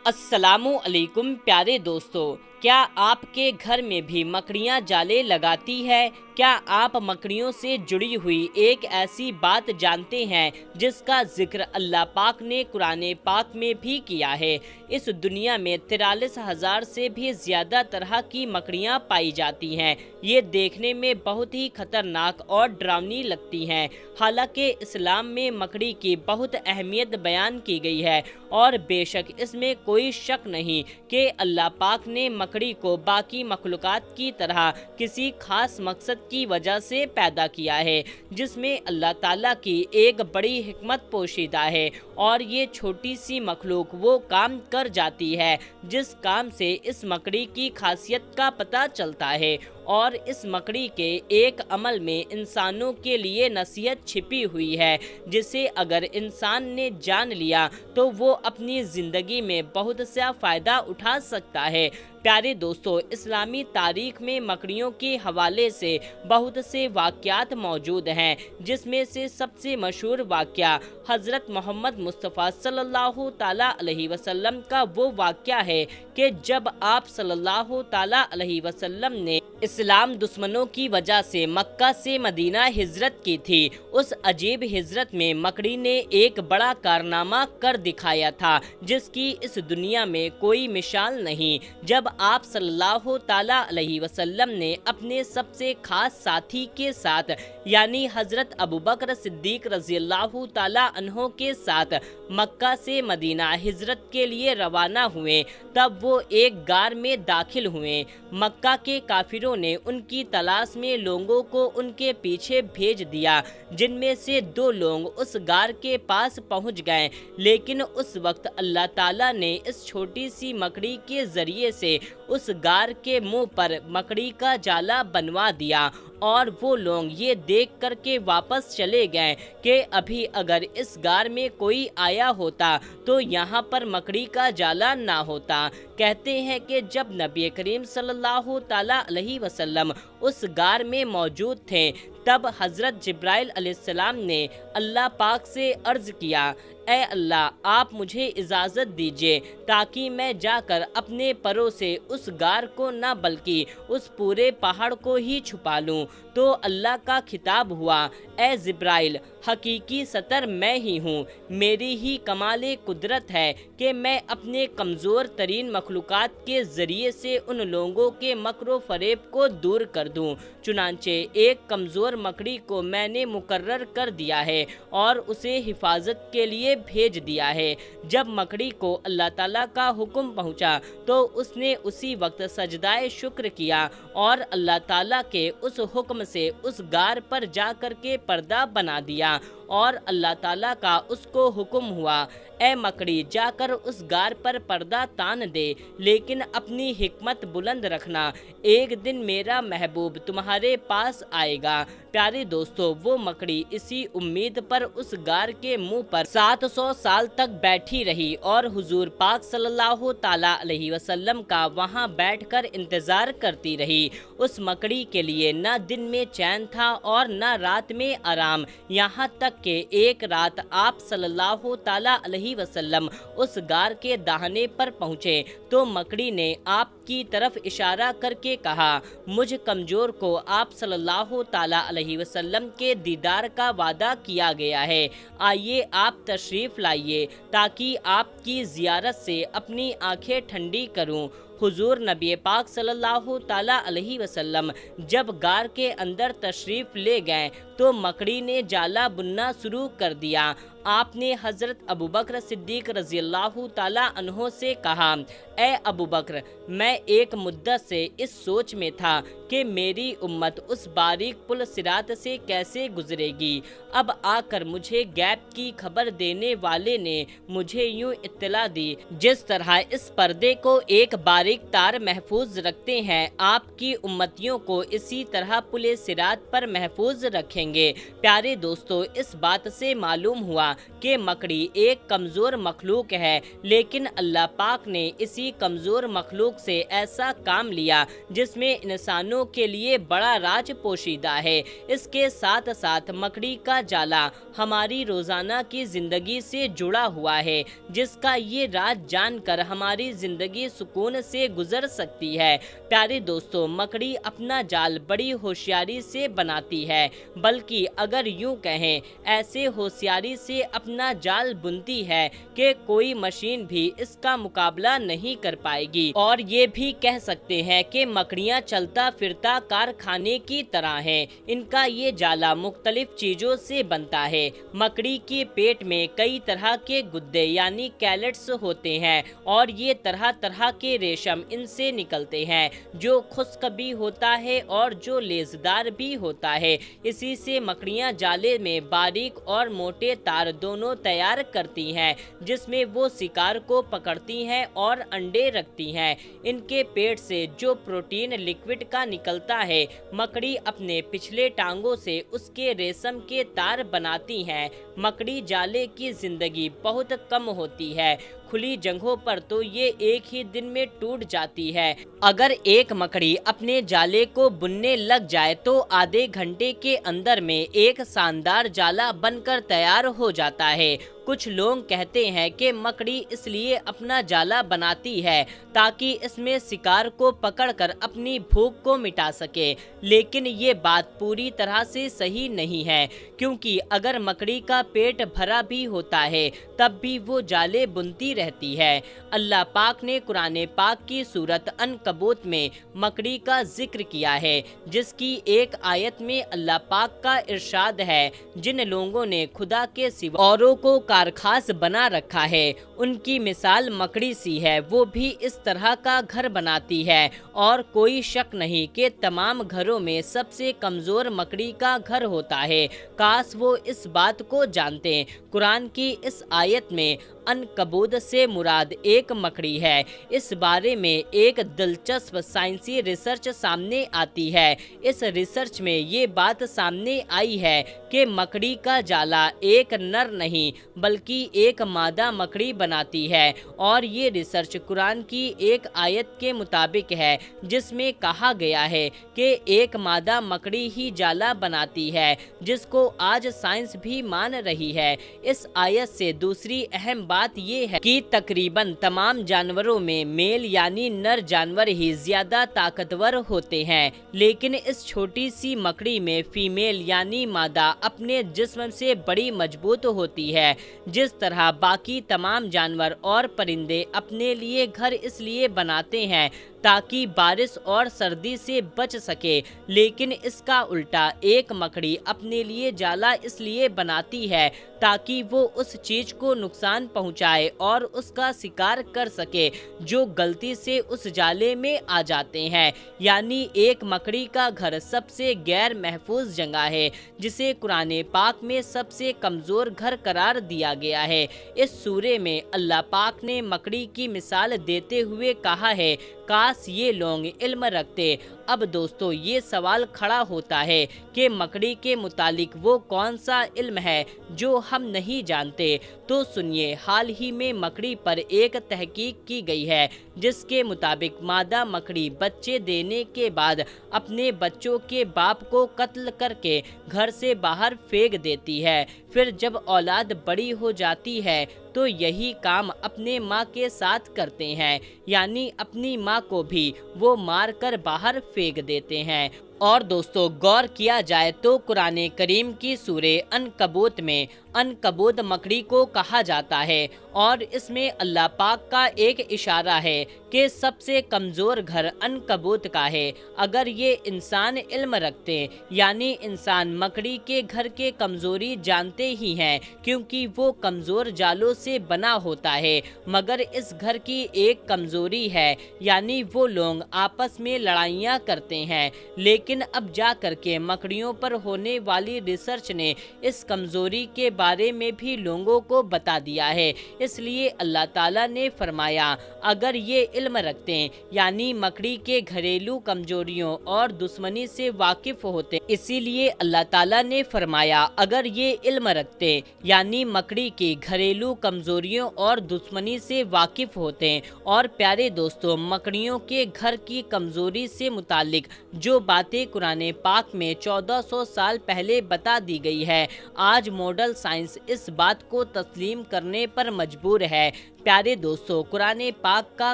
अस्सलामु अलैकुम प्यारे दोस्तों, क्या आपके घर में भी मकड़ियाँ जाले लगाती है? क्या आप मकड़ियों से जुड़ी हुई एक ऐसी बात जानते हैं जिसका जिक्र अल्लाह पाक ने कुरान पाक में भी किया है? इस दुनिया में 43,000 से भी ज़्यादा तरह की मकड़ियाँ पाई जाती हैं। ये देखने में बहुत ही खतरनाक और डरावनी लगती हैं। हालांकि इस्लाम में मकड़ी की बहुत अहमियत बयान की गई है और बेशक इसमें कोई शक नहीं कि अल्लाह पाक ने मकड़ी को बाकी मखलूक़ात की तरह किसी खास मकसद की वजह से पैदा किया है, जिसमें अल्लाह ताला की एक बड़ी हिकमत पोशीदा है। और ये छोटी सी मखलूक वो काम कर जाती है जिस काम से इस मकड़ी की खासियत का पता चलता है। और इस मकड़ी के एक अमल में इंसानों के लिए नसीहत छिपी हुई है, जिसे अगर इंसान ने जान लिया तो वो अपनी ज़िंदगी में बहुत सा फ़ायदा उठा सकता है। प्यारे दोस्तों, इस्लामी तारीख में मकड़ियों के हवाले से बहुत से वाक़यात मौजूद हैं, जिसमें से सबसे मशहूर वाक़या हज़रत मोहम्मद मुस्तफ़ा सल्लल्लाहु ताला अलैहि वसल्लम का वो वाक़या है कि जब आप सल्लल्लाहु ताला अलैहि वसल्लम ने इस्लाम दुश्मनों की वजह से मक्का से मदीना हिजरत की थी। उस अजीब हिजरत में मकड़ी ने एक बड़ा कारनामा कर दिखाया था जिसकी इस दुनिया में कोई मिसाल नहीं। जब आप सल्लल्लाहु ताला अलैहि वसल्लम ने अपने सबसे खास साथी के साथ यानी हज़रत अबू बकर सिद्दीक रज़ियल्लाहु ताला अन्हो के साथ मक्का से मदीना हिजरत के लिए रवाना हुए, तब वो एक गार में दाखिल हुए। मक्का के काफिरों ने उनकी तलाश में लोगों को उनके पीछे भेज दिया, जिनमें से 2 लोग उस गार के पास पहुंच गए। लेकिन उस वक्त अल्लाह ताला ने इस छोटी सी मकड़ी के ज़रिए से उस गार के मुंह पर मकड़ी का जाला बनवा दिया और वो लोग ये देख कर के वापस चले गए कि अभी अगर इस गार में कोई आया होता तो यहाँ पर मकड़ी का जाला ना होता। कहते हैं कि जब नबी करीम सल्लल्लाहु ताला अलैहि वसल्लम उस गार में मौजूद थे, तब हज़रत जिब्राइल अलैहिस्सलाम ने अल्लाह पाक से अर्ज़ किया, ए अल्लाह, आप मुझे इजाज़त दीजिए ताकि मैं जाकर अपने परों से उस गार को न बल्कि उस पूरे पहाड़ को ही छुपा लूँ। तो अल्लाह का खिताब हुआ, ए जिब्राइल, हकीकी सतर मैं ही हूँ। मेरी ही कमाले कुदरत है कि मैं अपने कमज़ोर तरीन मखलूक़ात के ज़रिए से उन लोगों के मक्र व फ़रेब को दूर कर दूँ। चुनांचे एक कमज़ोर मकड़ी को मैंने मुकर्रर कर दिया है और उसे हिफाजत के लिए भेज दिया है। जब मकड़ी को अल्लाह ताला का हुक्म पहुँचा तो उसने उसी वक्त सजदाए शुक्र किया और अल्लाह ताला के उस हुक्म से उस गार पर जा कर के पर्दा बना दिया और अल्लाह ताला का उसको हुक्म हुआ, ए मकड़ी, जाकर उस गार पर पर्दा तान दे, लेकिन अपनी हिकमत बुलंद रखना, एक दिन मेरा महबूब तुम्हारे पास आएगा। प्यारे दोस्तों, वो मकड़ी इसी उम्मीद पर उस गार के मुंह पर 700 साल तक बैठी रही और हुजूर पाक सल्लल्लाहु ताला अलैहि वसल्लम का वहां बैठकर इंतजार करती रही। उस मकड़ी के लिए न दिन में चैन था और न रात में आराम, यहाँ तक कि एक रात आप सल्लल्लाहु ताला अलैहि वसल्लम उस गार के दाहने पर पहुँचे तो मकड़ी ने आपकी तरफ इशारा करके कहा, मुझ कमज़ोर को आप सल्लल्लाहु ताला अलैहि वसल्लम के दीदार का वादा किया गया है, आइए आप तशरीफ़ लाइए ताकि आपकी ज़ियारत से अपनी आंखें ठंडी करूं। हुजूर नबी पाक सल्लल्लाहु ताला अलैहि वसल्लम जब गार के अंदर तशरीफ़ ले गए तो मकड़ी ने जाला बुनना शुरू कर दिया। आपने हज़रत अबू बकर सिद्दीक रज़ियल्लाहु ताला अन्हो से कहा, ए अबू बकर, मैं एक मुद्दत से इस सोच में था कि मेरी उम्मत उस बारीक पुल सिरात से कैसे गुजरेगी। अब आकर मुझे गैब की खबर देने वाले ने मुझे यूं इत्तला दी, जिस तरह इस पर्दे को एक बारीक तार महफूज रखते हैं, आपकी उम्मतियों को इसी तरह पुल सिरात पर महफूज रखेंगे। प्यारे दोस्तों, इस बात से मालूम हुआ होगा कि मकड़ी एक कमज़ोर मखलूक है, लेकिन अल्लाह पाक ने इसी कमज़ोर मखलूक से ऐसा काम लिया जिसमें इंसानों के लिए बड़ा राज पोशीदा है। इसके साथ साथ मकड़ी का जाला हमारी रोज़ाना की ज़िंदगी से जुड़ा हुआ है, जिसका ये राज जानकर हमारी ज़िंदगी सुकून से गुजर सकती है। प्यारे दोस्तों, मकड़ी अपना जाल बड़ी होशियारी से बनाती है, बल्कि अगर यूं कहें ऐसे होशियारी से अपना जाल बुनती है कि कोई मशीन भी इसका मुकाबला नहीं कर पाएगी। और ये भी कह सकते हैं कि मकड़ियाँ चलता फिरता कारखाने की तरह हैं। इनका ये जाला मुख्तलिफ चीज़ों से बनता है। मकड़ी के पेट में कई तरह के गुद्दे यानी कैलेट्स होते हैं और ये तरह तरह के रेशम इनसे निकलते हैं, जो खुश्क भी होता है और जो लेजदार भी होता है। इसी से मकड़ियाँ जाले में बारीक और मोटे तार दोनों तैयार करती हैं, जिसमें वो शिकार को पकड़ती हैं और अंडे रखती हैं। इनके पेट से जो प्रोटीन लिक्विड का निकलता है, मकड़ी अपने पिछले टांगों से उसके रेशम के तार बनाती हैं। मकड़ी जाले की जिंदगी बहुत कम होती है। खुली जगहों पर तो ये एक ही दिन में टूट जाती है। अगर एक मकड़ी अपने जाले को बुनने लग जाए तो आधे घंटे के अंदर में एक शानदार जाला बनकर तैयार हो जाता है। कुछ लोग कहते हैं कि मकड़ी इसलिए अपना जाला बनाती है ताकि इसमें शिकार को पकड़कर अपनी भूख को मिटा सके, लेकिन ये बात पूरी तरह से सही नहीं है, क्योंकि अगर मकड़ी का पेट भरा भी होता है तब भी वो जाले बुनती रहती है। अल्लाह पाक ने कुरान पाक की सूरत अनकबूत में मकड़ी का जिक्र किया है, जिसकी एक आयत में अल्लाह पाक का इरशाद है, जिन लोगों ने खुदा के सिवा औरों को कारखास बना रखा है उनकी मिसाल मकड़ी सी है, वो भी इस तरह का घर बनाती है और कोई शक नहीं कि तमाम घरों में सबसे कमज़ोर मकड़ी का घर होता है। काश वो इस बात को जानते। कुरान की इस आयत में अनकबूत से मुराद एक मकड़ी है। इस बारे में एक दिलचस्प साइंसी रिसर्च सामने आती है। इस रिसर्च में ये बात सामने आई है कि मकड़ी का जाला एक नर नहीं बल्कि एक मादा मकड़ी बनाती है, और ये रिसर्च कुरान की एक आयत के मुताबिक है, जिसमें कहा गया है कि एक मादा मकड़ी ही जाला बनाती है, जिसको आज साइंस भी मान रही है। इस आयत से दूसरी अहम बात ये है कि तकरीबन तमाम जानवरों में मेल यानी नर जानवर ही ज्यादा ताकतवर होते हैं, लेकिन इस छोटी सी मकड़ी में फीमेल यानी मादा अपने जिस्म से बड़ी मजबूत होती है। जिस तरह बाकी तमाम जानवर और परिंदे अपने लिए घर इसलिए बनाते हैं ताकि बारिश और सर्दी से बच सके, लेकिन इसका उल्टा एक मकड़ी अपने लिए जाला इसलिए बनाती है ताकि वो उस चीज को नुकसान पहुंचाए और उसका शिकार कर सके जो गलती से उस जाले में आ जाते हैं। यानी एक मकड़ी का घर सबसे गैर महफूज जगह है, जिसे कुरान पाक में सबसे कमजोर घर करार दिया गया है। इस सूरे में अल्लाह पाक ने मकड़ी की मिसाल देते हुए कहा है, काश ये लोग इल्म रखते। अब दोस्तों, ये सवाल खड़ा होता है कि मकड़ी के मुतालिक वो कौन सा इल्म है जो हम नहीं जानते। तो सुनिए, हाल ही में मकड़ी पर एक तहकीक की गई है, जिसके मुताबिक मादा मकड़ी बच्चे देने के बाद अपने बच्चों के बाप को कत्ल करके घर से बाहर फेंक देती है। फिर जब औलाद बड़ी हो जाती है तो यही काम अपने माँ के साथ करते हैं, यानी अपनी माँ को भी वो मार कर बाहर फेंक देते हैं। और दोस्तों, गौर किया जाए तो कुरान करीम की सूरे अनकबूत में अनकबूत मकड़ी को कहा जाता है, और इसमें अल्लाह पाक का एक इशारा है कि सबसे कमज़ोर घर अनकबूत का है। अगर ये इंसान इल्म रखते, यानी इंसान मकड़ी के घर के कमज़ोरी जानते ही हैं, क्योंकि वो कमज़ोर जालों से बना होता है। मगर इस घर की एक कमज़ोरी है, यानी वो लोग आपस में लड़ाइयाँ करते हैं। लेकिन अब जा कर के मकड़ियों पर होने वाली रिसर्च ने इस कमज़ोरी के बारे में भी लोगों को बता दिया है। इसलिए अल्लाह ताला ने फरमाया, अगर ये इल्म रखते हैं यानी मकड़ी के घरेलू कमजोरियों और दुश्मनी से वाकिफ होते, इसीलिए अल्लाह ताला ने फरमाया अगर ये इल्म रखते यानी मकड़ी की घरेलू कमजोरियों और दुश्मनी से वाकिफ होते। और प्यारे दोस्तों, मकड़ियों के घर की कमजोरी से मुतालिक जो बातें कुरान पाक में 1400 साल पहले बता दी गई है, आज मॉडर्न साइंस इस बात को तस्लीम करने पर मजबूर है। प्यारे दोस्तों, कुरान पाक का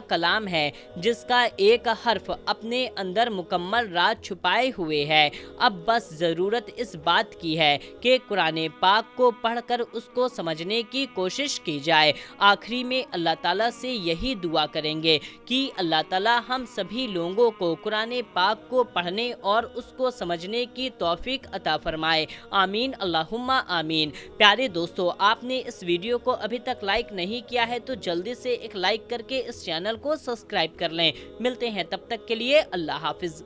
कलाम है जिसका एक हर्फ अपने अंदर मुकम्मल राज छुपाए हुए है। अब बस ज़रूरत इस बात की है कि कुरान पाक को पढ़कर उसको समझने की कोशिश की जाए। आखिरी में अल्लाह ताला से यही दुआ करेंगे कि अल्लाह ताला हम सभी लोगों को कुरान पाक को पढ़ने और उसको समझने की तौफीक अता फरमाए। आमीन अल्लाहुम्मा आमीन। प्यारे दोस्तों, आपने इस वीडियो को अभी तक लाइक नहीं किया है तो जल्दी से एक लाइक करके इस चैनल को सब्सक्राइब कर लें। मिलते हैं तब तक के लिए, अल्लाह हाफिज।